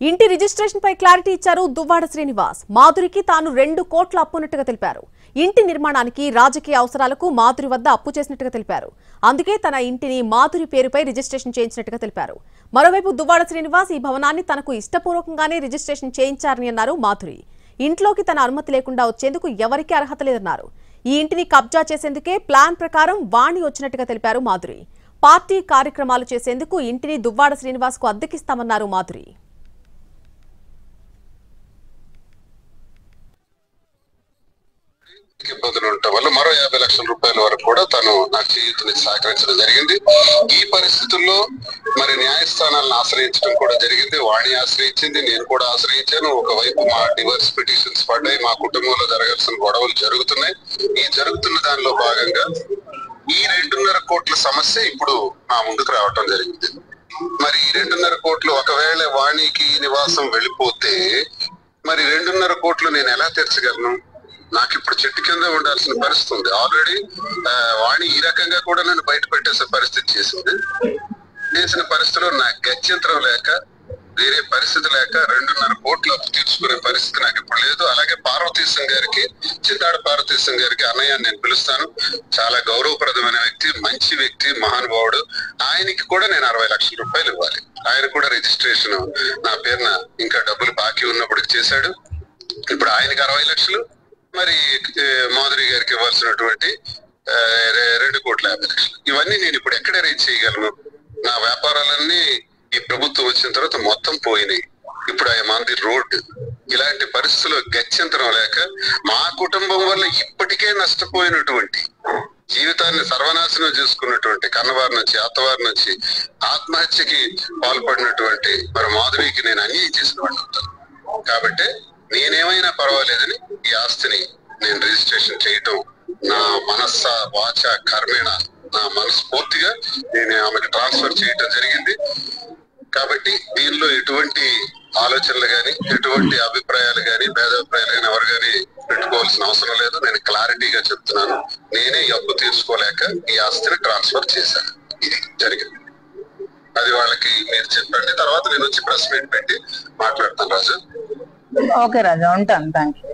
ఇంటి రిజిస్ట్రేషన్ పై క్లారిటీ ఇచ్చారు దువ్వాడ శ్రీనివాస్. మాధురికి తాను 2 కోట్ల అప్పున్నట్టుగా తెలిపారు. ఇంటి నిర్మాణానికి రాజకీయ అవసరాలకు మాధురి వద్ద అప్పు చేసినట్టుగా తెలిపారు. అందుకే తన ఇంటిని మాధురి పేరుపై రిజిస్ట్రేషన్ చేయించినట్టుగా తెలిపారు. మరోవైపు దువ్వాడ శ్రీనివాస్ ఈ భవనాన్ని తనకు ఇష్టపూర్వకంగానే రిజిస్ట్రేషన్ చేయించారని అన్నారు మాధురి. ఇంట్లోకి తన అనుమతి లేకుండా వచ్చేందుకు ఎవరికీ అర్హత లేదన్నారు. ఈ ఇంటిని కబ్జా చేసేందుకే ప్లాన్ ప్రకారం వాణి వచ్చినట్టుగా తెలిపారు మాధురి. పార్టీ కార్యక్రమాలు చేసేందుకు ఇంటిని దువ్వాడ శ్రీనివాస్ కు అద్దెకిస్తామన్నారు మాధురి. ఇబ్బందులు ఉండటం వల్ల మరో 50 లక్షల రూపాయల వరకు కూడా తను నాకు చేయూతని సహకరించడం జరిగింది. ఈ పరిస్థితుల్లో మరి న్యాయస్థానాలను ఆశ్రయించడం కూడా జరిగింది. వాణి ఆశ్రయించింది, నేను కూడా ఆశ్రయించాను. ఒకవైపు మా డివర్స్ పిటిషన్స్ పడ్డాయి, మా కుటుంబంలో జరగాల్సిన గొడవలు జరుగుతున్నాయి. ఈ జరుగుతున్న దానిలో భాగంగా ఈ 2.5 కోట్ల సమస్య ఇప్పుడు నా ముందుకు రావటం జరిగింది. మరి ఈ 2.5 కోట్లు ఒకవేళ వాణికి నివాసం వెళ్ళిపోతే మరి 2.5 కోట్లు నేను ఎలా తీర్చగలను? నాకు ఇప్పుడు చెట్టు కింద ఉండాల్సిన పరిస్థితి ఉంది. ఆల్రెడీ వాణి ఈ రకంగా కూడా నన్ను బయట పెట్టేసే పరిస్థితి చేసిన పరిస్థితిలో నాకు గత్యంతరం లేక, వేరే పరిస్థితి లేక 2.5 కోట్లు అప్పు తీర్చుకునే పరిస్థితి నాకు ఇప్పుడు లేదు. అలాగే పార్వతీశం గారికి, చింతాడ పార్వతీశం గారికి అన్నయ్య నేను పిలుస్తాను. చాలా గౌరవప్రదమైన వ్యక్తి, మంచి వ్యక్తి, మహానుభావుడు. ఆయనకి కూడా నేను 60 లక్షల రూపాయలు ఇవ్వాలి. ఆయన కూడా రిజిస్ట్రేషన్ నా పేరున ఇంకా డబ్బులు బాకీ ఉన్నప్పుడు చేశాడు. ఇప్పుడు ఆయనకి 60 లక్షలు, మరి మాధురి గారికి ఇవ్వాల్సినటువంటి 2,50,00,000. ఇవన్నీ నేను ఇప్పుడు ఎక్కడ అరేంజ్ చేయగలను? నా వ్యాపారాలన్నీ ఈ ప్రభుత్వం వచ్చిన తర్వాత మొత్తం పోయినాయి. ఇప్పుడు ఆయన మంది రోడ్. ఇలాంటి పరిస్థితుల్లో గత్యంతరం లేక మా కుటుంబం వల్ల ఇప్పటికే నష్టపోయినటువంటి, జీవితాన్ని సర్వనాశనం చేసుకున్నటువంటి కన్నవారి నుంచి, అత్తవారి నుంచి ఆత్మహత్యకి పాల్పడినటువంటి మరి మాధురికి నేను అన్యాయం చేసిన వాడిని అవుతాను. కాబట్టి నేనేమైనా పర్వాలేదని ఈ ఆస్తిని నేను రిజిస్ట్రేషన్ చేయటం నా మనస్స వాచ కర్మేణ, నా మనస్ఫూర్తిగా నేను ఆమెకు ట్రాన్స్ఫర్ చేయటం జరిగింది. కాబట్టి దీనిలో ఎటువంటి ఆలోచనలు గాని, ఎటువంటి అభిప్రాయాలు గాని, భేదాభిప్రాయాలు గాని ఎవరు గాని పెట్టుకోవాల్సిన అవసరం లేదు. నేను క్లారిటీగా చెప్తున్నాను. నేనే ఈ అప్పు తీసుకోలేక ఈ ఆస్తిని ట్రాన్స్ఫర్ చేశాను. ఇది జరిగింది. అది వాళ్ళకి మీరు చెప్పండి. తర్వాత నేను వచ్చి ప్రెస్ మీట్ పెట్టి మాట్లాడతాను. రాజు. ఓకే రాజా, ఉంటాను. Thank you.